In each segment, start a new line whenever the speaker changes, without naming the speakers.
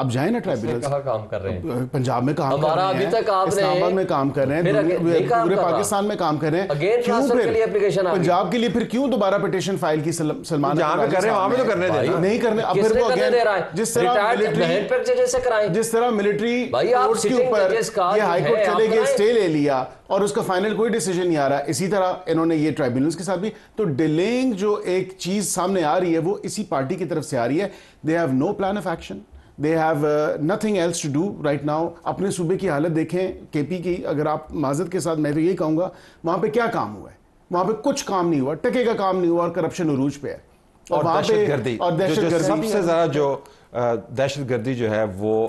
اب جائیں نا ٹرائبونلز.
کہاں کام کر رہے ہیں؟
پنجاب میں کام کر
ہمارا
رہے
ابھی
ہیں,
تک آپ نے
اسلام آباد میں کام کر رہے ہیں, پورے پاکستان میں کام کر رہے ہیں. کیوں پھر پنجاب کے لیے پھر کیوں دوبارہ پٹیشن فائل کی سلمان
جہاں پہ کر رہے ہیں وہاں پہ تو کرنے دیں,
نہیں کرنے. اب پھر وہ جس طرح ملٹری کورٹس کے اوپر یہ ہائی کورٹ چلے گئے, اسٹے لے لیا اور اس کا فائنل کوئی ڈیسیجن نہیں آ رہا, اسی طرح انہوں نے یہ ٹرائبونلز کے ساتھ بھی. تو ڈیلینگ جو ایک چیز سامنے آ رہی ہے وہ اسی پارٹی کی طرف سے آ رہی ہے. They have no plan of action, they have nothing else to do right now. اپنے صوبے کی حالت دیکھیں کے پی کی, اگر آپ معذرت کے ساتھ میں تو یہی کہوں گا وہاں پہ کیا کام ہوا ہے, وہاں پہ کچھ کام نہیں ہوا, ٹکے کا کام نہیں ہوا, اور کرپشن عروج پہ ہے.
اور دہشت گردی, سب سے زیادہ جو دہشت گردی جو ہے وہ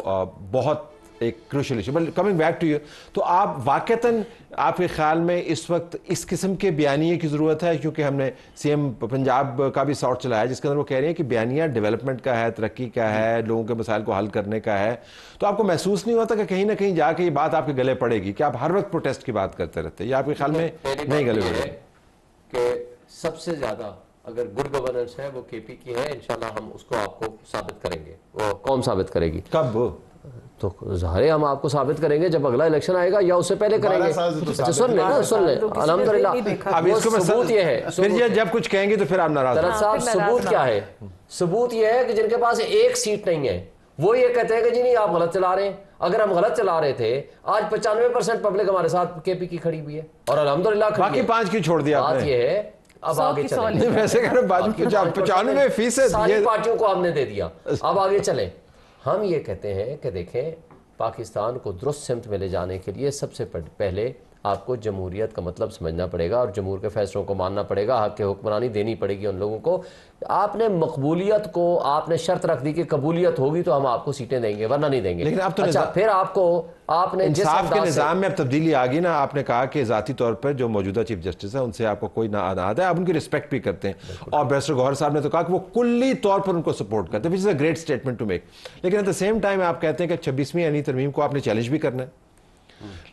بہت ایک crucial issue. But coming back to you, تو آپ واقعتاً آپ کے خیال میں اس وقت اس قسم کے بیانیے کی ضرورت ہے؟ کیونکہ ہم نے سی ایم پنجاب کا بھی ساؤٹ چلایا جس کے اندر وہ کہہ رہے ہیں کہ بیانیہ ڈیولپمنٹ کا ہے, ترقی کا ہے, لوگوں کے مسائل کو حل کرنے کا ہے. تو آپ کو محسوس نہیں ہوتا کہ کہیں نہ کہیں جا کے یہ بات آپ کے گلے پڑے گی کہ آپ ہر وقت پروٹیسٹ کی بات کرتے رہتے, یا آپ کے خیال میں نہیں گلے پڑے گی؟
کہ سب سے زیادہ اگر گڈ گورننس ہے وہ کے پی کی ہے, انشاءاللہ ہم اس کو آپ کو ثابت کریں گے. وہ قوم ثابت کرے گی.
کب؟
تو ظاہر ہم آپ کو ثابت کریں گے جب اگلا الیکشن آئے گا یا اس سے پہلے کریں گے. سن لیں نا, سن لیں. الحمدللہ
اب اس کو
ثبوت یہ ہے,
پھر جب کچھ کہیں گے تو پھر آپ ناراض
طرف صاحب ثبوت کیا ہے؟ ثبوت یہ ہے کہ جن کے پاس ایک سیٹ نہیں ہے وہ یہ کہتے ہیں کہ جی نہیں آپ غلط چلا رہے ہیں. اگر ہم غلط چلا رہے تھے آج 95% پبلک ہمارے ساتھ کے پی کی کھڑی ہوئی ہے, اور الحمدللہ
باقی 5 کیوں چھوڑ دیا آپ
بات
نے؟
یہ ہے اب آگے چلیں.
ویسے کہہ رہے 95%
ساری پارٹیوں کو ہم نے دے دیا, اب آگے چلیں. ہم یہ کہتے ہیں کہ دیکھیں پاکستان کو درست سمت میں لے جانے کے لیے سب سے پہلے آپ کو جمہوریت کا مطلب سمجھنا پڑے گا اور جمہور کے فیصلوں کو ماننا پڑے گا. حق کے حکمرانی دینی پڑے گی ان لوگوں کو. آپ نے مقبولیت کو آپ نے شرط رکھ دی کہ قبولیت ہوگی تو ہم آپ کو سیٹیں دیں گے, ورنہ نہیں دیں گے.
لیکن اب تو
اچھا پھر آپ نے
انصاف کے نظام میں اب تبدیلی آ گئی نا. آپ نے کہا کہ ذاتی طور پر جو موجودہ چیف جسٹس ہیں ان سے آپ کو کوئی ناراض ہے, آپ ان کی رسپیکٹ بھی کرتے ہیں, اور بیرسٹر گوہر صاحب نے تو کہا کہ وہ کلی طور پر ان کو سپورٹ کرتے ہیں, which is a great statement to make. لیکن ایٹ دا سیم ٹائم آپ کہتے ہیں کہ 26ویں آئینی ترمیم کو آپ نے چیلنج بھی کرنا ہے.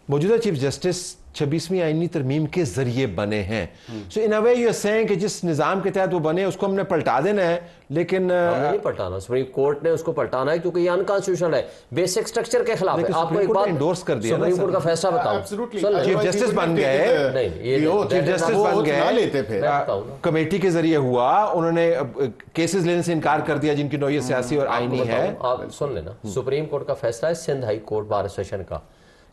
موجودہ چیف جسٹس 26ویں آئینی ترمیم کے ذریعے بنے ہیں, سو ان اے وے یو آر سیئنگ کہ جس نظام کے تحت وہ بنے اس کو ہم نے پلٹا دینا ہے. لیکن
نہیں پلٹانا, سپریم کورٹ نے اس کو پلٹانا ہے کیونکہ یہ انکانسٹیٹیوشنل ہے, بیسک سٹرکچر کے خلاف ہے. آپ کو ایک بات
انڈورس کر دیا
سپریم کورٹ کا فیصلہ بتاؤں,
چیف جسٹس بن گئے, چیف جسٹس بن گئے, کمیٹی کے ذریعے ہوا, انہوں نے کیسز لینے سے انکار کر دیا جن کی نوعیت سیاسی اور آئینی ہے.
آپ سن لینا, سپریم کورٹ کا فیصلہ ہے Sindh high court bar association کا.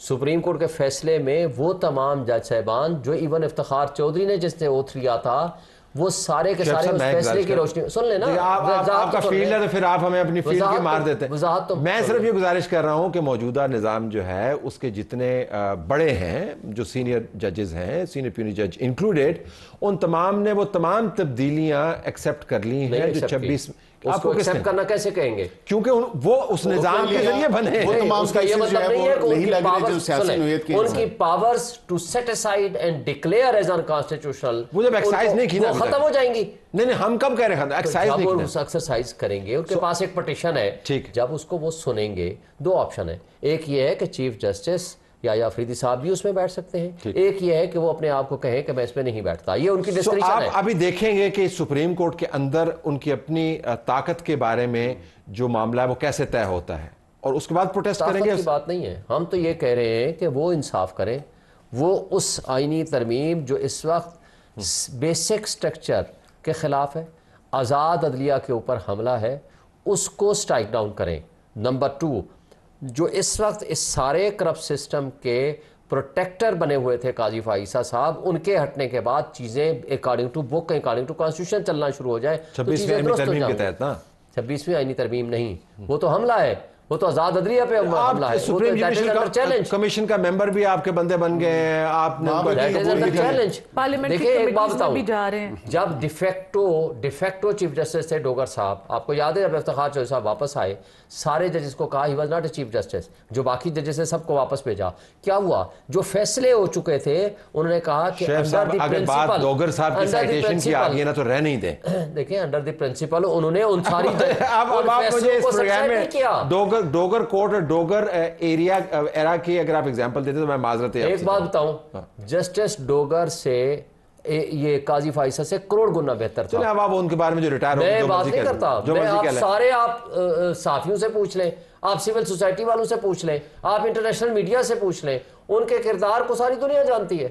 سپریم کورٹ کے فیصلے میں وہ تمام جج صاحبان جو ایون افتخار چودھری نے جس نے اوتھ لیا تھا وہ سارے کے سارے اس فیصلے کی روشنی سن لینا.
آپ کا فیلڈ ہے تو پھر آپ ہمیں اپنی فیلڈ کی مار دیتے ہیں. میں صرف یہ گزارش کر رہا ہوں کہ موجودہ نظام جو ہے اس کے جتنے بڑے ہیں جو سینئر ججز ہیں, سینئر پیونی جج انکلوڈیڈ, ان تمام نے وہ تمام تبدیلیاں ایکسیپٹ کر لی ہیں جو 26.
آپ کو ایکسیپٹ کرنا کیسے کہیں گے؟
کیونکہ وہ اس نظام کے ذریعے بنے ہیں.
اس کا یہ مطلب نہیں ہے کہ ان کی powers to set aside and declare as unconstitutional
وہ جب ایکسرسائز نہیں کی نا
ختم ہو جائیں گی.
نہیں ہم کب کہہ رہے ہیں ایکسرسائز نہیں کی,
ایکسرسائز کریں گے. ان کے پاس ایک پٹیشن ہے, جب اس کو وہ سنیں گے دو آپشن ہے. ایک یہ ہے کہ چیف جسٹس یا افریدی صاحب بھی اس میں بیٹھ سکتے ہیں, ایک یہ ہے کہ وہ اپنے آپ کو کہیں کہ میں اس میں نہیں بیٹھتا. یہ ان کی ڈسکریشن ہے.
آپ ابھی دیکھیں گے کہ سپریم کورٹ کے اندر ان کی اپنی طاقت کے بارے میں جو معاملہ ہے وہ کیسے طے ہوتا ہے, اور اس کے بعد پروٹیسٹ کریں گے.
طاقت کی بات نہیں ہے, ہم تو یہ کہہ رہے ہیں کہ وہ انصاف کریں. وہ اس آئینی ترمیم جو اس وقت بیسک سٹرکچر کے خلاف ہے, آزاد عدلیہ کے اوپر حملہ ہے, اس کو سٹرائک ڈاؤن کریں. نمبر 2, جو اس وقت اس سارے کرپٹ سسٹم کے پروٹیکٹر بنے ہوئے تھے قاضی فائزہ صاحب, ان کے ہٹنے کے بعد چیزیں according to book according to constitution چلنا شروع ہو جائے.
26ویں آئینی ترمیم کے تحت نا,
26ویں آئینی ترمیم نہیں, وہ تو حملہ ہے, وہ تو آزاد عدلیہ پہ حملہ ہے.
سپریم جوڈیشل کمیشن کا ممبر بھی آپ کے بندے بن گئے ہیں, آپ نے
چیلنج. دیکھیں ایک بات بتاؤں, جب ڈیفیکٹو چیف جسٹس تھے ڈوگر صاحب, آپ کو یاد ہے جب افتخار چودھری صاحب واپس آئے, سارے ججز کو کہا he was not a chief justice, جو باقی ججز ہیں سب کو واپس بھیجا. کیا ہوا, جو فیصلے ہو چکے تھے انہوں نے کہا کہ
اگر بات ڈوگر صاحب کی سائٹیشن کی آگے نا تو رہ نہیں دیں.
دیکھیں انڈر دی پرنسپل انہوں نے ان ساری
اب آپ مجھے اس پروگرام میں ڈوگر کورٹ اور ڈوگر ایرا کی اگر آپ ایگزامپل دیتے تو میں معذرت.
ایک بات بتاؤں, جسٹس ڈوگر سے یہ قاضی فائصہ سے کروڑ گنا بہتر تھا.
چلیں اب آپ ان کے بارے میں جو ریٹائر ہو
میں بات نہیں کرتا, میں آپ سارے آپ صحافیوں سے پوچھ لیں, آپ سول سوسائٹی والوں سے پوچھ لیں, آپ انٹرنیشنل میڈیا سے پوچھ لیں, ان کے کردار کو ساری دنیا جانتی ہے.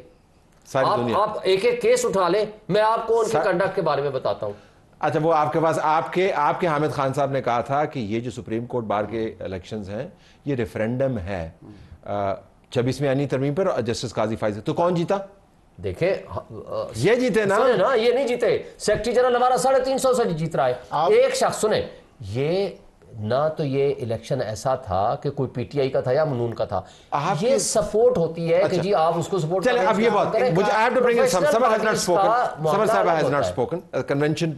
آپ ایک ایک کیس اٹھا لیں, میں آپ کو ان کے کنڈکٹ کے بارے میں بتاتا ہوں.
اچھا وہ آپ کے پاس آپ کے حامد خان صاحب نے کہا تھا کہ یہ جو سپریم کورٹ بار کے الیکشنز ہیں یہ ریفرینڈم ہے 26ویں آئینی ترمیم پر, جسٹس قاضی فائز, تو کون جیتا؟
دیکھیں
یہ جیتے نا,
یہ نہیں جیتے. سیکرٹری جنرل ہمارا 350 سے جیت رہا ہے. ایک شخص سنیں, یہ نہ تو یہ الیکشن ایسا تھا کہ کوئی پی ٹی آئی کا تھا یا منون کا تھا, یہ سپورٹ ہوتی ہے کہ جی آپ اس کو سپورٹ کریں.
چلیں اب یہ بات مجھے I have to bring in Samar has not spoken. Samar صاحب has not spoken. کنونشن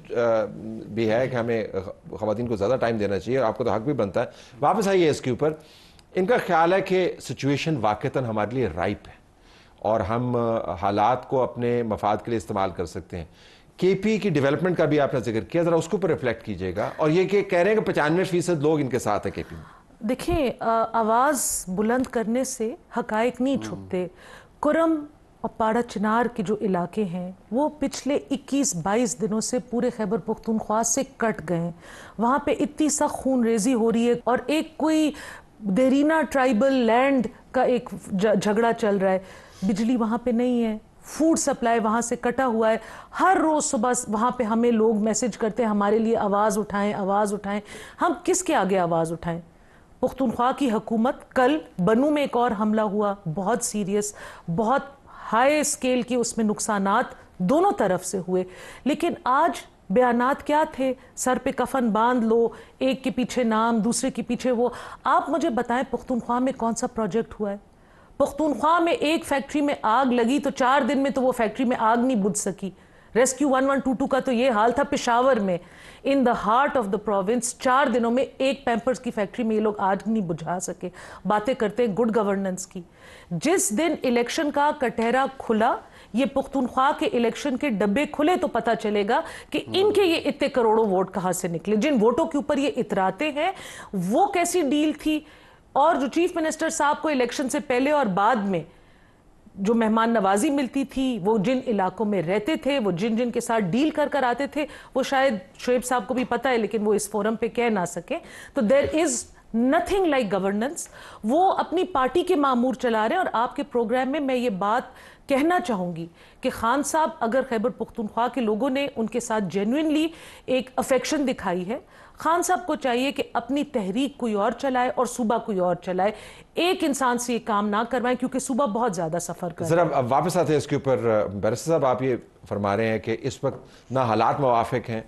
بھی ہے کہ ہمیں خواتین کو زیادہ ٹائم دینا چاہیے, آپ کو تو حق بھی بنتا ہے. واپس آئیے اس کے اوپر. ان کا خیال ہے کہ سچویشن واقعتاً ہمارے لیے رائپ ہے اور ہم حالات کو اپنے مفاد کے لیے استعمال کر سکتے ہیں. کے پی کی ڈیولپمنٹ کا بھی آپ نے ذکر کیا, ذرا اس کے اوپر ریفلیکٹ کیجئے گا. اور یہ کہ کہہ رہے ہیں کہ 95% لوگ ان کے ساتھ ہیں کے پی میں.
دیکھیں آواز بلند کرنے سے حقائق نہیں چھپتے. کرم اور پاڑا چنار کے جو علاقے ہیں وہ پچھلے 21-22 دنوں سے پورے خیبر پختونخوا سے کٹ گئے ہیں. وہاں پہ اتنی سخت خون ریزی ہو رہی ہے اور ایک کوئی دیرینہ ٹرائبل لینڈ کا ایک جھگڑا چل رہا ہے. بجلی وہاں پہ نہیں ہے, فوڈ سپلائی وہاں سے کٹا ہوا ہے. ہر روز صبح وہاں پہ ہمیں لوگ میسج کرتے ہیں ہمارے لیے آواز اٹھائیں, آواز اٹھائیں. ہم کس کے آگے آواز اٹھائیں؟ پختونخوا کی حکومت, کل بنو میں ایک اور حملہ ہوا, بہت سیریس, بہت ہائی اسکیل کے اس میں نقصانات دونوں طرف سے ہوئے. لیکن آج بیانات کیا تھے؟ سر پہ کفن باندھ لو, ایک کے پیچھے نام, دوسرے کے پیچھے وہ. آپ مجھے بتائیں پختونخوا میں کون سا پروجیکٹ ہوا ہے؟ پختونخوا میں ایک فیکٹری میں آگ لگی تو 4 دن میں تو وہ فیکٹری میں آگ نہیں بجھ سکی. ریسکیو 1122 کا تو یہ حال تھا پشاور میں, in the heart of the province. 4 دنوں میں ایک پیمپرز کی فیکٹری میں یہ لوگ آگ نہیں بجھا سکے. باتیں کرتے ہیں گڈ گورننس کی. جس دن الیکشن کا کٹہرا کھلا, یہ پختونخوا کے الیکشن کے ڈبے کھلے تو پتہ چلے گا کہ ان کے یہ اتنے کروڑوں ووٹ کہاں سے نکلے. جن ووٹوں کے اوپر یہ اتراتے ہیں وہ کیسی ڈیل تھی, اور جو چیف منسٹر صاحب کو الیکشن سے پہلے اور بعد میں جو مہمان نوازی ملتی تھی, وہ جن علاقوں میں رہتے تھے, وہ جن کے ساتھ ڈیل کر آتے تھے, وہ شاید شعیب صاحب کو بھی پتہ ہے لیکن وہ اس فورم پہ کہہ نہ سکے. تو دیر از نتھنگ لائک گورننس. وہ اپنی پارٹی کے معمور چلا رہے ہیں. اور آپ کے پروگرام میں یہ بات کہنا چاہوں گی کہ خان صاحب اگر خیبر پختونخوا کے لوگوں نے ان کے ساتھ جینوئنلی ایک افیکشن دکھائی ہے, خان صاحب کو چاہیے کہ اپنی تحریک کوئی اور چلائے اور صوبہ کوئی اور چلائے. ایک انسان سے یہ کام نہ کروائیں کیونکہ صوبہ بہت زیادہ سفر کر رہا ہے.
ذرا واپس آتے ہیں اس کے اوپر. بیرسٹر صاحب آپ یہ فرما رہے ہیں کہ اس وقت نہ حالات موافق ہیں,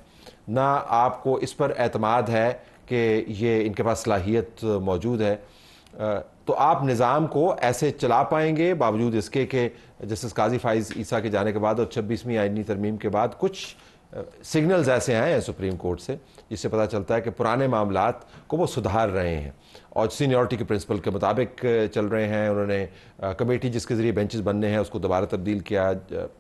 نہ آپ کو اس پر اعتماد ہے کہ یہ ان کے پاس صلاحیت موجود ہے, تو آپ نظام کو ایسے چلا پائیں گے باوجود اس کے کہ جسٹس قاضی فائز عیسیٰ کے جانے کے بعد اور 26ویں آئینی ترمیم کے بعد کچھ سگنلز ایسے آئے ہیں سپریم کورٹ سے جس سے پتہ چلتا ہے کہ پرانے معاملات کو وہ سدھار رہے ہیں اور سینیورٹی کے پرنسپل کے مطابق چل رہے ہیں. انہوں نے کمیٹی جس کے ذریعے بینچز بننے ہیں اس کو دوبارہ تبدیل کیا,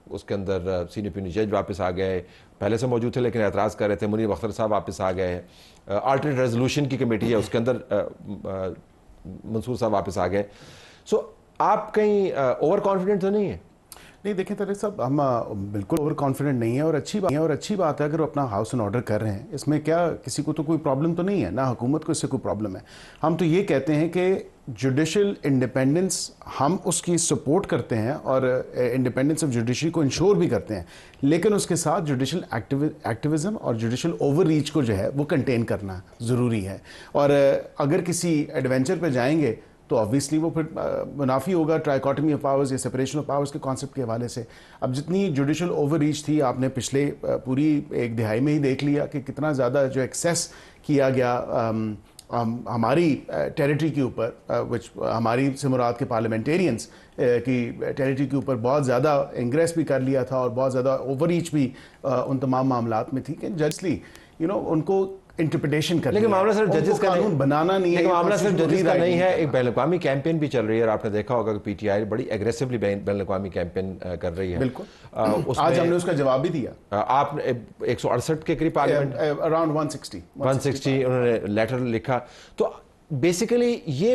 اس کے اندر سینئر پیونی جج واپس آ گئے, پہلے سے موجود تھے لیکن اعتراض کر رہے تھے. منیر بختر صاحب واپس آ گئے. آلٹرنیٹ ریزولوشن کی کمیٹی ہے اس کے اندر منصور صاحب واپس آ گئے. سو آپ کہیں اوور کانفیڈنٹ تو نہیں ہیں؟
نہیں دیکھیں طارق صاحب, ہم بالکل اوور کانفیڈنٹ نہیں ہیں اور اچھی بات ہے اگر وہ اپنا ہاؤس اینڈ آرڈر کر رہے ہیں. اس میں کیا کسی کو تو کوئی پرابلم تو نہیں ہے, نہ حکومت کو اس سے کوئی پرابلم ہے. ہم تو یہ کہتے ہیں کہ جوڈیشل انڈیپینڈنس ہم اس کی سپورٹ کرتے ہیں اور انڈیپینڈنس آف جوڈیشری کو انشور بھی کرتے ہیں, لیکن اس کے ساتھ جوڈیشل ایکٹیوزم اور جوڈیشل اوور ریچ کو جو ہے وہ کنٹین کرنا ضروری ہے. اور اگر کسی ایڈونچر پہ جائیں گے تو آبویسلی وہ پھر منافی ہوگا ٹرائیکاٹمی آف پاورز یا سپریشن آف پاورز کے کانسیپٹ کے حوالے سے. اب جتنی جوڈیشل اوور ریچ تھی آپ نے پچھلے پوری 1 دہائی میں ہی دیکھ لیا کہ کتنا زیادہ جو ایکسیس کیا گیا ہماری ٹیریٹری کے اوپر, ہماری سے مراد کے پارلیمنٹیرینز کی ٹیریٹری کے اوپر بہت زیادہ انگریس بھی کر لیا تھا اور بہت زیادہ اوور ریچ بھی ان تمام معاملات میں تھی کہ ججلی ان کو انٹرپریٹیشن کرنی ہے.
لیکن معاملہ صرف ججز کا
قانون بنانا نہیں ہے,
لیکن معاملہ صرف ججز کا نہیں ہے. ایک بین الاقوامی کیمپین بھی چل رہی ہے اور آپ نے دیکھا ہوگا کہ پی ٹی آئی بڑی ایگریسولی بین الاقوامی کیمپین کر رہی ہے.
بالکل, آج ہم نے اس کا جواب بھی دیا.
آپ نے 168 کے قریب پارلیمنٹ
اراؤنڈ 160
انہوں نے لیٹر لکھا. تو بیسیکلی یہ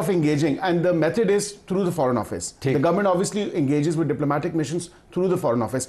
of engaging and the method is through the foreign office. The government obviously engages with diplomatic missions through the foreign office.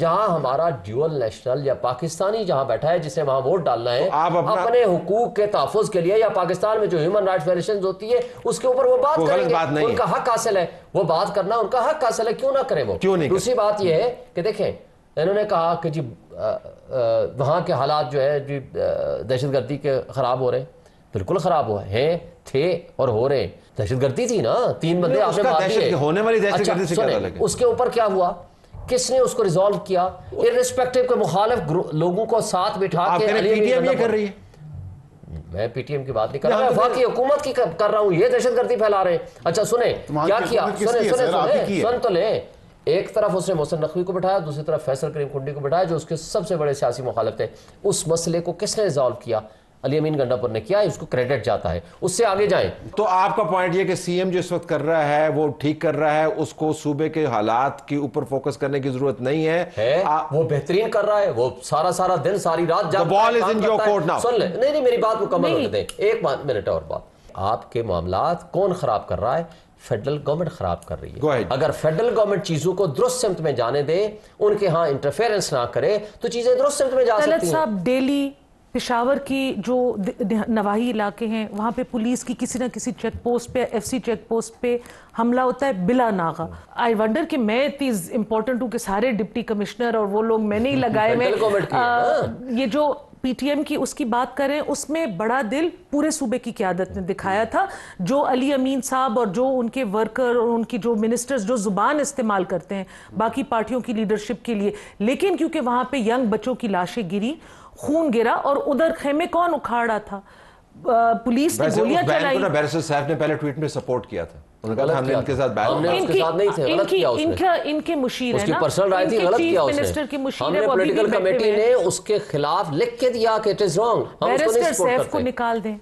جہاں ہمارا ڈیول نیشنل یا پاکستانی جہاں بیٹھا ہے جسے وہاں ووٹ ڈالنا ہے
اپنے
حقوق کے تحفظ کے لیے یا پاکستان میں جو ہیومن رائٹس وائلیشنز ہوتی ہے اس کے اوپر وہ بات کریں گے, ان کا حق حاصل ہے, وہ بات کرنا ان کا حق حاصل ہے, کیوں نہ کریں وہ. دوسری بات یہ ہے کہ دیکھیں انہوں نے کہا کہ جی وہاں کے حالات جو ہے جی دہشت گردی کے خراب ہو رہے ہیں, بالکل خراب ہوئے ہیں, تھے اور ہو رہے ہیں. دہشت گردی تھی نا, 3 بندے آپ نے مار دیے, ہونے والی دہشت گردی سے کیا لگے, اس کے اوپر کیا ہوا, کس نے اس کو ریزالو کیا, ارسپیکٹو کے مخالف لوگوں کو ساتھ بٹھا کے.
پی ٹی ایم یہ کر رہی ہے,
میں پی ٹی ایم کی بات نہیں کر رہا, میں وفاقی حکومت کی کر رہا ہوں, یہ دہشت گردی پھیلا رہے ہیں. اچھا سنیں کیا کیا, سن تو لیں. ایک طرف اس نے محسن نقوی کو بٹھایا, دوسری طرف فیصل کریم کنڈی کو بٹھایا جو اس کے سب سے بڑے سیاسی مخالف تھے. اس مسئلے کو کس نے ریزالو کیا, علی امین گنڈا پور نے کیا, اس کو کریڈٹ جاتا ہے, اس سے آگے جائیں.
تو آپ کا پوائنٹ یہ کہ سی ایم جو اس وقت کر رہا ہے وہ ٹھیک کر رہا ہے, اس کو صوبے کے حالات کے اوپر فوکس کرنے کی ضرورت نہیں ہے,
وہ بہترین کر رہا ہے, وہ سارا دن ساری رات
The ball is in your court now.
سن لیں, نہیں میری بات مکمل ہونے دیں, ایک منٹ اور بات. آپ کے معاملات کون خراب کر رہا ہے, فیڈرل گورنمنٹ خراب کر رہی ہے. اگر فیڈرل گورنمنٹ چیزوں کو درست سمت میں جانے دے, ان کے ہاں انٹرفیرنس نہ کرے, تو چیزیں درست سمت میں جا سکتی ہیں.
صاحب ڈیلی پشاور کی جو نواحی علاقے ہیں وہاں پہ پولیس کی کسی نہ کسی چیک پوسٹ پہ, ایف سی چیک پوسٹ پہ حملہ ہوتا ہے بلا ناغہ. آئی ونڈر کہ میں اتنی امپورٹنٹ ہوں کہ سارے ڈپٹی کمشنر اور وہ لوگ میں نہیں لگائے, میں یہ جو پی ٹی ایم کی اس کی بات کریں, اس میں بڑا دل پورے صوبے کی قیادت نے دکھایا تھا. جو علی امین صاحب اور جو ان کے ورکر اور ان کی جو منسٹرز جو زبان استعمال کرتے ہیں باقی پارٹیوں کی لیڈرشپ کے لیے, لیکن کیونکہ وہاں پہ ینگ بچوں کی لاشیں گری, خون گرا, اور ادھر خیمے کون اکھاڑا تھا, پولیس نے گولیاں چلائی.
بیرسٹر صاحب نے پہلے ٹویٹ میں سپورٹ کیا تھا, انہوں نے کہا ہم نے ان کے ساتھ
ان کے مشیر
ہیں نا, منسٹر
کے مشیر
ہیں, پولیٹیکل کمیٹی نے اس کے خلاف لکھ کے دیا کہ it is wrong,
barrister Saif کو نکال دیں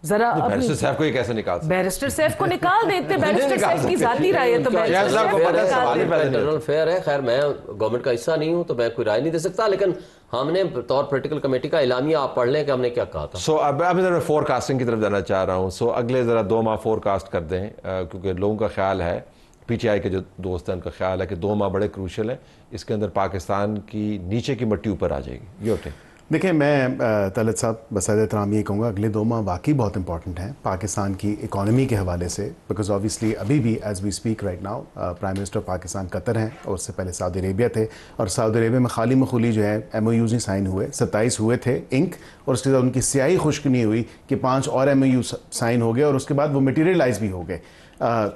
ذرا.
بیرسٹر صاحب کو یہ کیسے نکال سکتے,
بیرسٹر سیف کو نکال دیتے, بیرسٹر سیف کی ذاتی رائے ہے تو بیرسٹر سیف کو نکال دیں.
فیئر ہے, خیر میں گورنمنٹ کا حصہ نہیں ہوں تو میں کوئی رائے نہیں دے سکتا, لیکن ہم نے طور پولیٹیکل کمیٹی کا اعلامیہ آپ پڑھ لیں کہ ہم نے کیا کہا تھا.
سو اب میں فور کاسٹنگ کی طرف جانا چاہ رہا ہوں. سو اگلے ذرا 2 ماہ فور کاسٹ کر دیں, کیونکہ لوگوں کا خیال ہے, پی ٹی آئی کے جو دوست ہیں ان کا خیال ہے کہ 2 ماہ بڑے کروشل ہیں, اس کے اندر پاکستان کی نیچے کی مٹی اوپر آ جائے گی. یہ ہوتے
دیکھیں, میں طلعت صاحب بصد احترام یہ کہوں گا اگلے 2 ماہ واقعی بہت امپورٹنٹ ہیں پاکستان کی اکانومی کے حوالے سے, بیکاز آبویسلی ابھی بھی as we speak right now prime minister Pakistan Qatar ہیں, اور اس سے پہلے سعودی عربیہ تھے, اور سعودی عربیہ میں خالی مخولی جو ہے ایم او یوز نہیں سائن ہوئے, 27 ہوئے تھے انک, اور اس کے بعد ان کی سیاہی خشک نہیں ہوئی کہ 5 اور ایم او یو سائن ہو گئے, اور اس کے بعد وہ مٹیریلائز بھی ہو گئے.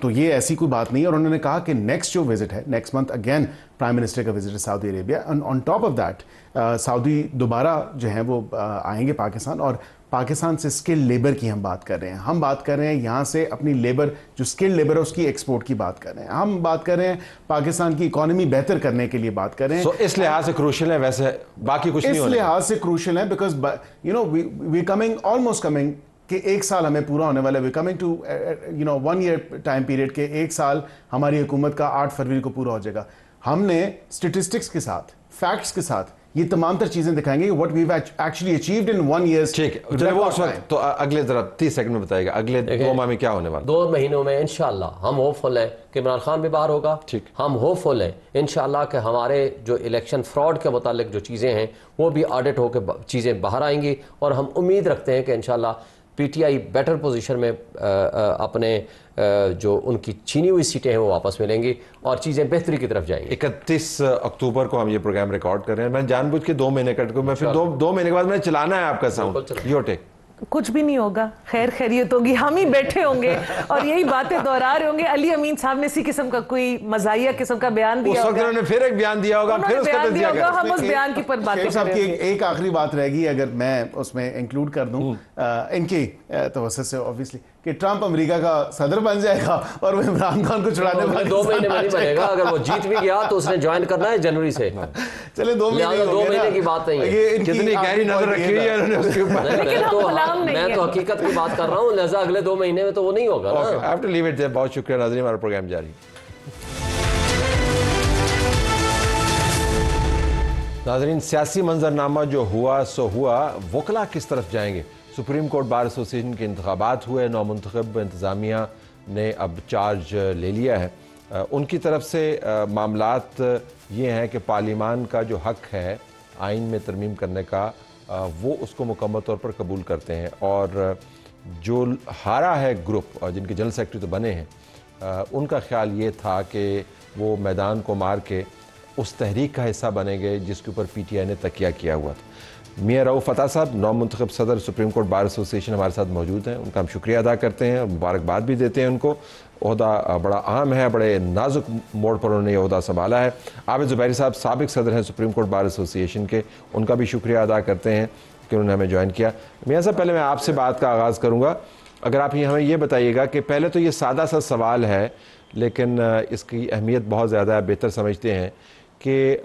تو یہ ایسی کوئی بات نہیں ہے. اور انہوں نے کہا کہ نیکسٹ جو وزٹ ہے, next month again prime minister کا وزٹ ہے Saudi Arabia, and on top of that Saudi دوبارہ جو ہیں وہ آئیں گے پاکستان, اور پاکستان سے اسکل لیبر کی ہم بات کر رہے ہیں. ہم بات کر رہے ہیں یہاں سے اپنی لیبر جو اسکل لیبر ہے اس کی ایکسپورٹ کی بات کر رہے ہیں. ہم بات کر رہے ہیں پاکستان کی اکانومی بہتر کرنے کے لیے بات کر رہے ہیں.
اس لحاظ سے کروشل ہے, ویسے باقی کچھ نہیں ہونے.
اس لحاظ سے کروشل ہے because you know we coming almost coming کہ 1 سال ہمیں پورا ہونے والا ہے. We coming to 1 year time period کے 1 سال ہماری حکومت کا 8 فروری کو پورا ہو جائے گا. ہم نے اسٹیٹسٹکس کے ساتھ, فیکٹس کے ساتھ یہ تمام تر چیزیں دکھائیں گے what we've actually achieved in 1 year.
ٹھیک ہے, وہ اس وقت تو اگلے ذرا 30 سیکنڈ میں بتائے گا اگلے 2 ماہ میں کیا ہونے والا.
2 مہینوں میں انشاءاللہ ہم ہوپ فل ہیں کہ عمران خان بھی باہر ہوگا. ہم ہوپ فل ہیں انشاءاللہ کہ ہمارے جو الیکشن فراڈ کے متعلق جو چیزیں ہیں وہ بھی آڈٹ ہو کے چیزیں باہر آئیں گی, اور ہم امید رکھتے ہیں کہ انشاءاللہ P T I better position میں اپنے جو ان کی چھینی ہوئی سیٹیں ہیں وہ واپس ملیں گی اور چیزیں بہتری کی طرف جائیں گی.
31 اکتوبر کو ہم یہ پروگرام ریکارڈ کر رہے ہیں. میں جان بوجھ کے 2 مہینے کٹ کو, میں پھر 2 مہینے کے بعد میں چلانا ہے آپ کا ساؤنڈ. Your take.
کچھ بھی نہیں ہوگا, خیر خیریت ہوگی, ہم ہی بیٹھے ہوں گے اور یہی باتیں دہرا رہے ہوں گے. علی امین صاحب نے اسی قسم کا کوئی مزاحیہ قسم کا بیان دیا ہوگا,
اس وقت انہوں نے پھر ایک بیان دیا ہوگا, پھر اس کا تجزیہ کریں.
ہم اس بیان کی پر باتیں
صاحب کی ایک آخری بات رہ گئی اگر میں اس میں انکلوڈ کر دوں ان کی توسط سے, obviously کہ ٹرمپ امریکہ کا صدر بن جائے گا اور وہ عمران خان کو چھڑانے والے
2 مہینے میں نہیں بنے گا. اگر وہ جیت بھی گیا تو اس نے جوائن کرنا ہے جنوری سے.
چلے 2
مہینے کی بات نہیں ہے.
کتنی گہری نظر رکھی ہوئی ہے انہوں نے اس کے اوپر.
میں تو حقیقت کی بات کر رہا ہوں, لہذا اگلے 2 مہینے میں تو وہ نہیں ہوگا نا.
I have to leave it there. بہت شکریہ ناظرین, ہمارا پروگرام جاری. ناظرین, سیاسی منظرنامہ جو ہوا سو ہوا, وکلا کس طرف جائیں گے؟ سپریم کورٹ بار ایسوسی ایشن کے انتخابات ہوئے, نو منتخب انتظامیہ نے اب چارج لے لیا ہے. ان کی طرف سے معاملات یہ ہیں کہ پارلیمان کا جو حق ہے آئین میں ترمیم کرنے کا وہ اس کو مکمل طور پر قبول کرتے ہیں، اور جو ہارا ہے گروپ اور جن کے جنرل سیکرٹری تو بنے ہیں ان کا خیال یہ تھا کہ وہ میدان کو مار کے اس تحریک کا حصہ بنیں گے جس کے اوپر پی ٹی آئی نے تکیہ کیا ہوا تھا۔ میاں رؤف عطا صاحب، نو منتخب صدر سپریم کورٹ بار ایسوسی ایشن، ہمارے ساتھ موجود ہیں، ان کا ہم شکریہ ادا کرتے ہیں اور مبارکباد بھی دیتے ہیں ان کو۔ عہدہ بڑا اہم ہے، بڑے نازک موڑ پر انہوں نے یہ عہدہ سنبھالا ہے۔ عابد زبیری صاحب سابق صدر ہیں سپریم کورٹ بار ایسوسی ایشن کے، ان کا بھی شکریہ ادا کرتے ہیں کہ انہوں نے ہمیں جوائن کیا۔ میاں صاحب، پہلے میں آپ سے بات کا آغاز کروں گا، اگر آپ ہمیں یہ بتائیے گا کہ پہلے تو یہ سادہ سا سوال ہے لیکن اس کی اہمیت بہت زیادہ ہے، بہتر سمجھتے ہیں کہ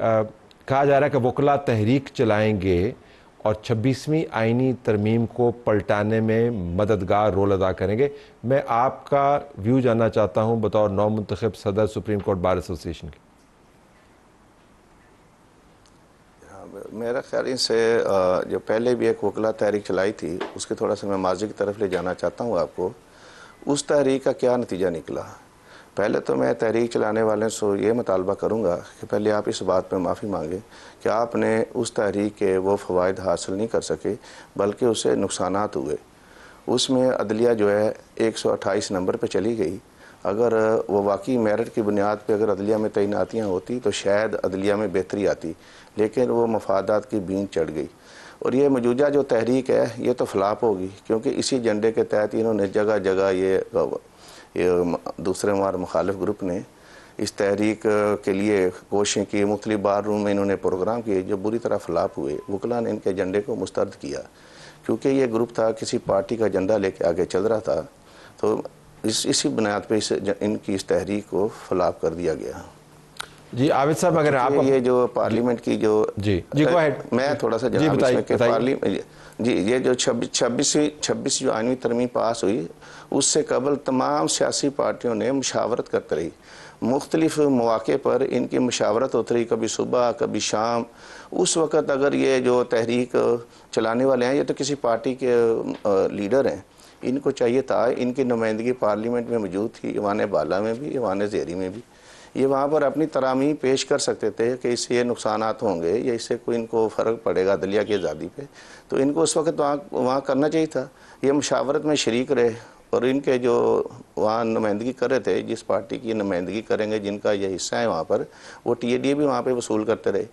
کہا جا رہا ہے کہ وکلاء تحریک چلائیں گے اور 26ویں آئینی ترمیم کو پلٹانے میں مددگار رول ادا کریں گے۔ میں آپ کا ویو جاننا چاہتا ہوں بطور نو منتخب صدر سپریم کورٹ بار ایسوسی ایشن کے۔
میرا خیال سے جو پہلے بھی ایک وکلاء تحریک چلائی تھی اس کے تھوڑا سا میں ماضی کی طرف لے جانا چاہتا ہوں آپ کو۔ اس تحریک کا کیا نتیجہ نکلا؟ پہلے تو میں تحریک چلانے والے سے یہ مطالبہ کروں گا کہ پہلے آپ اس بات پہ معافی مانگیں کہ آپ نے اس تحریک کے وہ فوائد حاصل نہیں کر سکے بلکہ اسے نقصانات ہوئے۔ اس میں عدلیہ جو ہے 128 نمبر پہ چلی گئی۔ اگر وہ واقعی میرٹ کی بنیاد پہ اگر عدلیہ میں تعیناتیاں ہوتی تو شاید عدلیہ میں بہتری آتی، لیکن وہ مفادات کی بین چڑھ گئی۔ اور یہ موجودہ جو تحریک ہے یہ تو فلاپ ہوگی، کیونکہ اسی ایجنڈے کے تحت انہوں نے جگہ جگہ یہ دوسرے ہمارے مخالف گروپ نے اس تحریک کے لیے کوششیں کی، مختلف بار روم میں انہوں نے پروگرام کیے جو بری طرح فلاپ ہوئے۔ وکلاء نے ان کے ایجنڈے کو مسترد کیا کیونکہ یہ گروپ تھا کسی پارٹی کا ایجنڈا لے کے آگے چل رہا تھا، تو اسی بنیاد پہ ان کی اس تحریک کو فلاپ کر دیا گیا۔
جی عابد صاحب، اگر آپ
یہ جو پارلیمنٹ کی جو میں تھوڑا سا جناب اس میں کہ جی یہ جو 26 جو آئینی ترمیم پاس ہوئی اس سے قبل تمام سیاسی پارٹیوں نے مشاورت کرتے رہی، مختلف مواقع پر ان کی مشاورت ہوتی رہی، کبھی صبح کبھی شام۔ اس وقت اگر یہ جو تحریک چلانے والے ہیں یہ تو کسی پارٹی کے لیڈر ہیں، ان کو چاہیے تھا ان کی نمائندگی پارلیمنٹ میں موجود تھی، ایوان بالا میں بھی ایوان زیری میں بھی، یہ وہاں پر اپنی ترامی پیش کر سکتے تھے کہ اس سے یہ نقصانات ہوں گے یا اس سے کوئی ان کو فرق پڑے گا عدلیہ کی آزادی پہ، تو ان کو اس وقت وہاں کرنا چاہیے تھا۔ یہ مشاورت میں شریک رہے اور ان کے جو وہاں نمائندگی کر رہے تھے، جس پارٹی کی نمائندگی کریں گے جن کا یہ حصہ ہے وہاں پر، وہ ٹی اے ڈی بھی وہاں پہ وصول کرتے رہے۔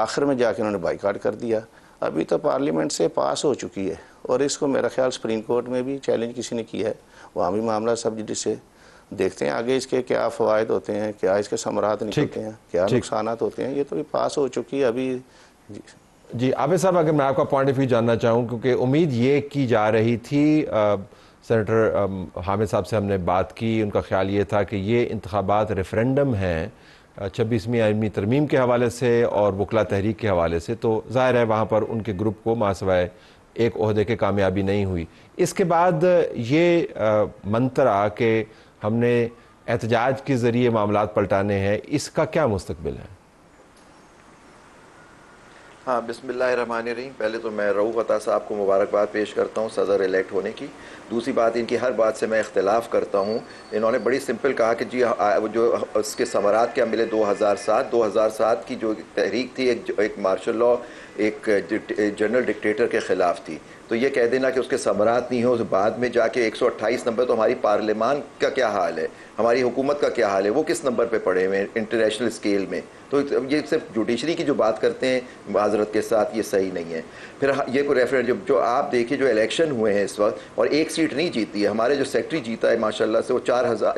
آخر میں جا کے انہوں نے بائیکاٹ کر دیا۔ ابھی تو پارلیمنٹ سے پاس ہو چکی ہے اور اس کو میرا خیال سپریم کورٹ میں بھی چیلنج کسی نے کیا ہے، وہاں بھی معاملہ سب جڈس سے دیکھتے ہیں آگے اس کے کیا فوائد ہوتے ہیں، کیا اس کے ثمرات نکلتے ہیں، کیا نقصانات ہوتے ہیں۔ یہ تو بھی پاس ہو چکی ہے ابھی۔
جی عابد صاحب، اگر میں آپ کا پوائنٹ آف ویو جاننا چاہوں، کیونکہ امید یہ کی جا رہی تھی، سینیٹر حامد صاحب سے ہم نے بات کی، ان کا خیال یہ تھا کہ یہ انتخابات ریفرینڈم ہیں 26ویں آئینی ترمیم کے حوالے سے اور وکلاء تحریک کے حوالے سے، تو ظاہر ہے وہاں پر ان کے گروپ کو ماسوائے ایک عہدے کے کامیابی نہیں ہوئی۔ اس کے بعد یہ منترا کہ ہم نے احتجاج کے ذریعے معاملات پلٹانے ہیں، اس کا کیا مستقبل ہے؟
ہاں، بسم اللہ الرحمن الرحیم۔ پہلے تو میں رؤوف عطا صاحب کو مبارکباد پیش کرتا ہوں صدر الیکٹ ہونے کی۔ دوسری بات، ان کی ہر بات سے میں اختلاف کرتا ہوں۔ انہوں نے بڑی سمپل کہا کہ جی جو اس کے ثمرات کیا ملے 2007 کی جو تحریک تھی ایک مارشل لاء، ایک جنرل ڈکٹیٹر کے خلاف تھی، تو یہ کہہ دینا کہ اس کے ثمرات نہیں ہو، بعد میں جا کے 128 نمبر، تو ہماری پارلیمان کا کیا حال ہے، ہماری حکومت کا کیا حال ہے، وہ کس نمبر پہ پڑے ہوئے ہیں انٹرنیشنل اسکیل میں؟ تو یہ صرف جوڈیشری کی جو بات کرتے ہیں معذرت کے ساتھ، یہ صحیح نہیں ہے۔ پھر یہ کوئی ریفرنڈم جو آپ دیکھیں جو الیکشن ہوئے ہیں اس وقت، اور ایک سیٹ نہیں جیتی ہے، ہمارے جو سیکٹری جیتا ہے ماشاءاللہ سے وہ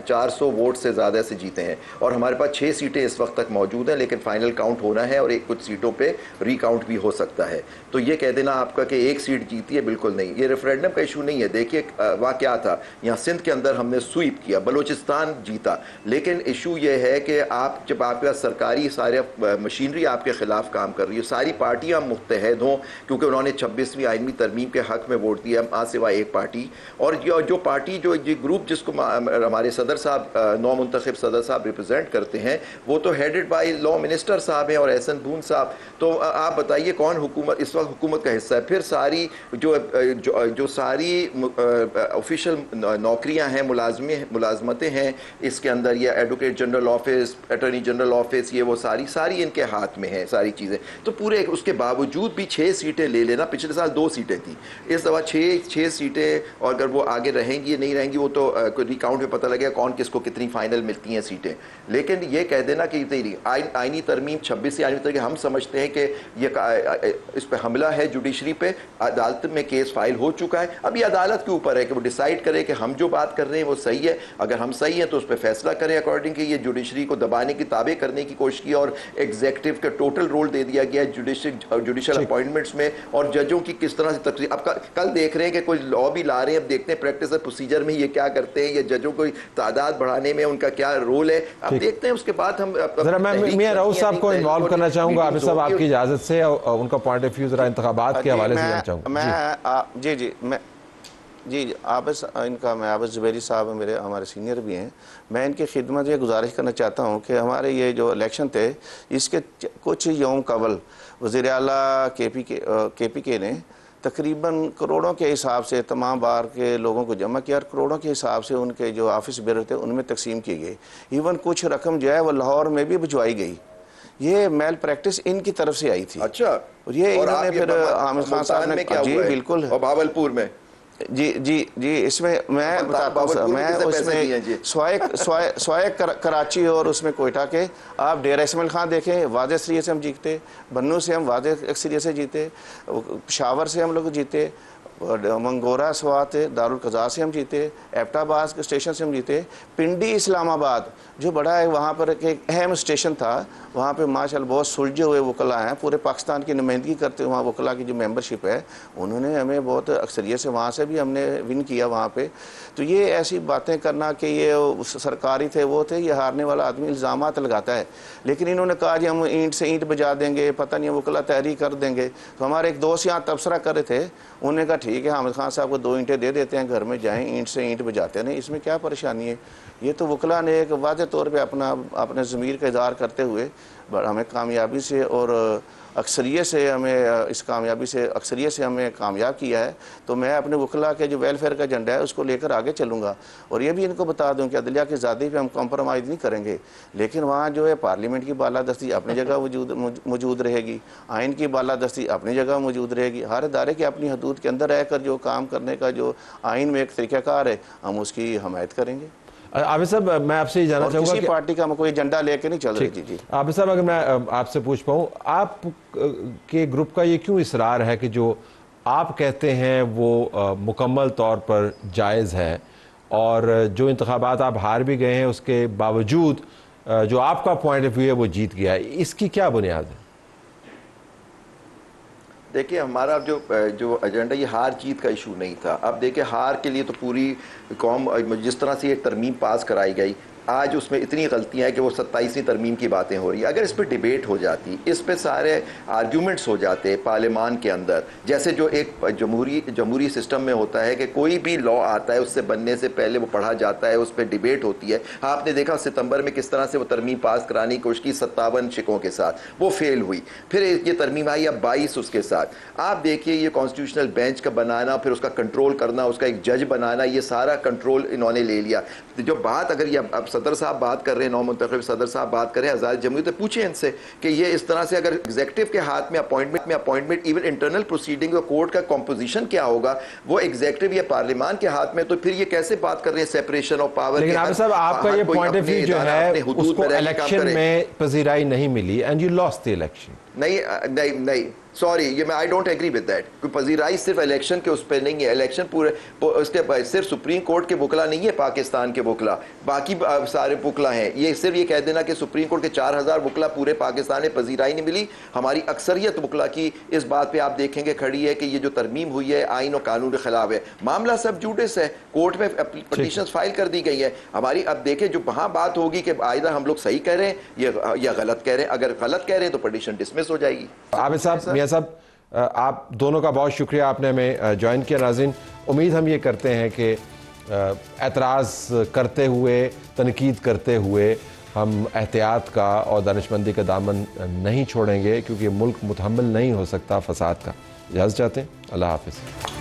400 ووٹ سے زیادہ سے جیتے ہیں، اور ہمارے پاس 6 سیٹیں اس وقت تک موجود ہیں، لیکن فائنل کاؤنٹ ہونا ہے اور کچھ سیٹوں پہ ری کاؤنٹ بھی ہو سکتا ہے۔ تو یہ کہہ دینا آپ کا کہ ایک سیٹ جیتی ہے، بالکل نہیں، یہ ریفرینڈم کا ایشو نہیں ہے۔ دیکھیے وہاں کیا تھا، یہاں سندھ کے اندر ہم نے سویپ کیا، بلوچستان جیتا، لیکن ایشو یہ ہے کہ جب آپ کا سرکاری سارے مشینری آپ کے خلاف کام کر رہی ہے، ساری پارٹیاں متحد ہوں، کیونکہ انہوں نے 26ویں آئینی ترمیم کے حق میں ووٹ دیا سوائے ایک پارٹی، اور جو پارٹی جو گروپ جس کو ہمارے صدر صاحب نو منتخب صدر صاحب ریپرزینٹ کرتے ہیں، وہ تو ہیڈڈ بائی لا منسٹر صاحب ہیں اور احسن بون صاحب۔ تو آپ بتائیے کون حکومت اس وقت حکومت کا حصہ ہے؟ پھر ساری جو ساری آفیشیل نوکریاں ہیں، ملازمتیں ہیں، اس کے اندر یہ advocate general office, attorney general office, یہ وہ ساری ان کے ہاتھ میں ہیں ساری چیزیں. تو پورے اس کے باوجود بھی 6 سیٹیں لے لینا, پچھلے سال 2 سیٹیں تھیں, اس دفعہ 6 سیٹیں, اور اگر وہ آگے رہیں گی نہیں رہیں گی وہ تو ریکاؤنٹ میں پتہ لگے کون کس کو کتنی فائنل ملتی ہیں سیٹیں. لیکن یہ کہہ دینا کہ آئینی ترمیم 26 سے آئینی ترمیم, ہم سمجھتے ہیں کہ یہ اس پہ حملہ ہے جوڈیشری پہ, عدالت میں کیس فائل ہو چکا ہے, اب یہ عدالت کے اوپر ہے کہ وہ ڈیسائیڈ کرے کہ ہم جو بات کر رہے ہیں وہ صحیح ہے. اگر ہم صحیح ہیں تو اس پہ فیصلہ کریں اکارڈنگ کہ یہ جوڈیشری کو دبانے کی تابع کرنے کی کوشش کی, اور ایگزیکٹو کا ٹوٹل رول دے دیا گیا ہے جوڈیشل اپوائنٹمنٹس میں, اور ججوں کی کس طرح سے تقسیم. اب کل دیکھ رہے ہیں کہ کوئی لا بھی لا رہے ہیں, اب دیکھتے ہیں پریکٹس اور پروسیجر میں یہ کیا کرتے ہیں, یہ ججوں کو تعداد بڑھانے میں ان کا کیا رول ہے, اب دیکھتے ہیں. اس کے بعد ہم
ذرا میں میاں رؤوف صاحب کو انوالو کرنا چاہوں گا, عابد صاحب آپ کی اجازت سے ان کا پوائنٹ آف ویو ذرا انتخابات کے حوالے سے جاننا چاہوں گا.
جی عابد زبیری صاحب ہمارے سینئر بھی ہیں, میں ان کی خدمت یہ گزارش کرنا چاہتا ہوں کہ ہمارے یہ جو الیکشن تھے اس کے کچھ یوم قبل وزیر اعلیٰ کے پی کے نے تقریباً کروڑوں کے حساب سے تمام بار کے لوگوں کو جمع کیا, اور کروڑوں کے حساب سے ان کے جو آفس بیرر تھے ان میں تقسیم کی گئی. ایون کچھ رقم جو ہے وہ لاہور میں بھی بھجوائی گئی. یہ میل پریکٹس ان کی طرف سے آئی تھی.
اچھا,
اور یہ انہوں نے پھر حامد خان صاحب نے, جی بالکل,
اور بھاولپور میں,
جی اس میں میں بتاتا ہوں, میں اس میں سوائے کراچی اور اس میں کوئٹہ کے آپ ڈیرہ اسماعیل خان دیکھیں, واضح اکثریت سے ہم جیتے, بنو سے ہم واضح اکثریت سے جیتے, پشاور سے ہم لوگ جیتے, منگورا سوات دارالقضاء سے ہم جیتے, ایبٹ آباد کے اسٹیشن سے ہم جیتے, پنڈی اسلام آباد جو بڑا ہے وہاں پر ایک اہم اسٹیشن تھا, وہاں پہ ماشاءاللہ بہت سلجھے ہوئے وکلاء ہیں, پورے پاکستان کی نمائندگی کرتے وہاں وکلاء کی جو ممبرشپ ہے, انہوں نے ہمیں بہت اکثریت سے وہاں سے بھی ہم نے ون کیا وہاں پہ. تو یہ ایسی باتیں کرنا کہ یہ سرکاری تھے وہ تھے, یہ ہارنے والا آدمی الزامات لگاتا ہے. لیکن انہوں نے کہا جی ہم اینٹ سے اینٹ بجا دیں گے, پتہ نہیں وکلاء تحریک کر دیں گے. تو ہمارے ایک دوست یہاں تبصرہ کر رہے تھے, انہوں نے کہا ٹھیک ہے حامد خان صاحب کو 2 اینٹیں دے دیتے ہیں, گھر میں جائیں اینٹ سے اینٹ بجاتے ہیں, اس میں کیا پریشانی ہے. یہ تو وکلاء نے ایک واضح طور پہ اپنے ضمیر کا اظہار کرتے ہوئے ہمیں کامیابی سے اور اکثریت سے ہمیں کامیاب کیا ہے. تو میں اپنے وکلاء کے جو ویلفیئر کا ایجنڈا ہے اس کو لے کر آگے چلوں گا, اور یہ بھی ان کو بتا دوں کہ عدلیہ کی ذاتی پہ ہم کمپرومائز نہیں کریں گے, لیکن وہاں جو ہے پارلیمنٹ کی بالادستی اپنی جگہ موجود رہے گی, آئین کی بالادستی اپنی جگہ موجود رہے گی, ہر ادارے کی اپنی حدود کے اندر رہ کر جو کام کرنے کا جو آئین میں ایک طریقہ کار ہے ہم اس کی حمایت کریں گے.
عابد صاحب میں آپ سے یہ جاننا چاہوں گا
کہ کسی پارٹی کا ہم کوئی ایجنڈا لے کے نہیں چل رہی. جی
عابد صاحب اگر میں آپ سے پوچھ پاؤں, آپ کے گروپ کا یہ کیوں اصرار ہے کہ جو آپ کہتے ہیں وہ مکمل طور پر جائز ہے, اور جو انتخابات آپ ہار بھی گئے ہیں اس کے باوجود جو آپ کا پوائنٹ آف ویو ہے وہ جیت گیا ہے, اس کی کیا بنیاد ہے؟
دیکھیں ہمارا جو ایجنڈا یہ ہار جیت کا ایشو نہیں تھا. اب دیکھیں ہار کے لیے تو پوری قوم جس طرح سے یہ ترمیم پاس کرائی گئی, آج اس میں اتنی غلطیاں ہیں کہ وہ 27ویں ترمیم کی باتیں ہو رہی ہیں. اگر اس پہ ڈیبیٹ ہو جاتی, اس پہ سارے آرگیومنٹس ہو جاتے پارلیمان کے اندر, جیسے جو ایک جمہوری سسٹم میں ہوتا ہے کہ کوئی بھی لا آتا ہے اس سے بننے سے پہلے وہ پڑھا جاتا ہے, اس پہ ڈیبیٹ ہوتی ہے. آپ نے دیکھا ستمبر میں کس طرح سے وہ ترمیم پاس کرانے کی کوشش کی 57 شکوں کے ساتھ, وہ فیل ہوئی. پھر یہ ترمیم آئی اب 22 اس کے ساتھ. آپ دیکھیے یہ کانسٹیٹیوشنل بینچ کا بنانا, پھر اس کا کنٹرول کرنا, اس کا ایک جج بنانا, یہ سارا کنٹرول انہوں نے لے لیا. جو بات اگر یہ اب صدر صاحب بات کر رہے ہیں, نو منتخب صدر صاحب بات کر رہے ہیں آزاد جمہوریت, تو پوچھیں ان سے کہ یہ اس طرح سے اگر ایگزیکٹو کے ہاتھ میں اپوائنٹمنٹ ایون انٹرنل پروسیڈنگ اور کورٹ کا کمپوزیشن کیا ہوگا, وہ ایگزیکٹو یا پارلیمان کے ہاتھ میں, تو پھر یہ کیسے بات کر رہے ہیں سیپریشن آف پاور.
لیکن عابد صاحب آپ کا یہ پوائنٹ آف ویو جو ہے اس کو الیکشن میں پذیرائی نہیں ملی, and you last the election.
نہیں سوری, یہ میں I don't agree with that. پذیرائی صرف الیکشن کے اس پہ نہیں ہے, الیکشن پورے اس کے صرف سپریم کورٹ کے وکلا نہیں ہے پاکستان کے وکلا, باقی سارے وکلا ہیں. یہ صرف یہ کہہ دینا کہ سپریم کورٹ کے 4000 وکلا پورے پاکستان میں پذیرائی نہیں ملی, ہماری اکثریت وکلا کی اس بات پہ آپ دیکھیں گے کھڑی ہے کہ یہ جو ترمیم ہوئی ہے آئین و قانون کے خلاف ہے. معاملہ سب جوڈس ہے, کورٹ میں پٹیشنز فائل کر دی گئی ہے ہماری. اب دیکھیں جو وہاں بات ہوگی کہ آئندہ ہم لوگ صحیح کہہ رہے ہیں یا غلط کہہ رہے ہیں, اگر غلط کہہ رہے ہیں تو پٹیشن ڈسمس ہو جائے گی.
عابد صاحب, میاں صاحب, آپ دونوں کا بہت شکریہ, آپ نے ہمیں جوائن کیا. ناظرین, امید ہم یہ کرتے ہیں کہ اعتراض کرتے ہوئے, تنقید کرتے ہوئے ہم احتیاط کا اور دانشمندی کا دامن نہیں چھوڑیں گے, کیونکہ ملک متحمل نہیں ہو سکتا فساد کا. اجازت چاہتے ہیں, اللہ حافظ.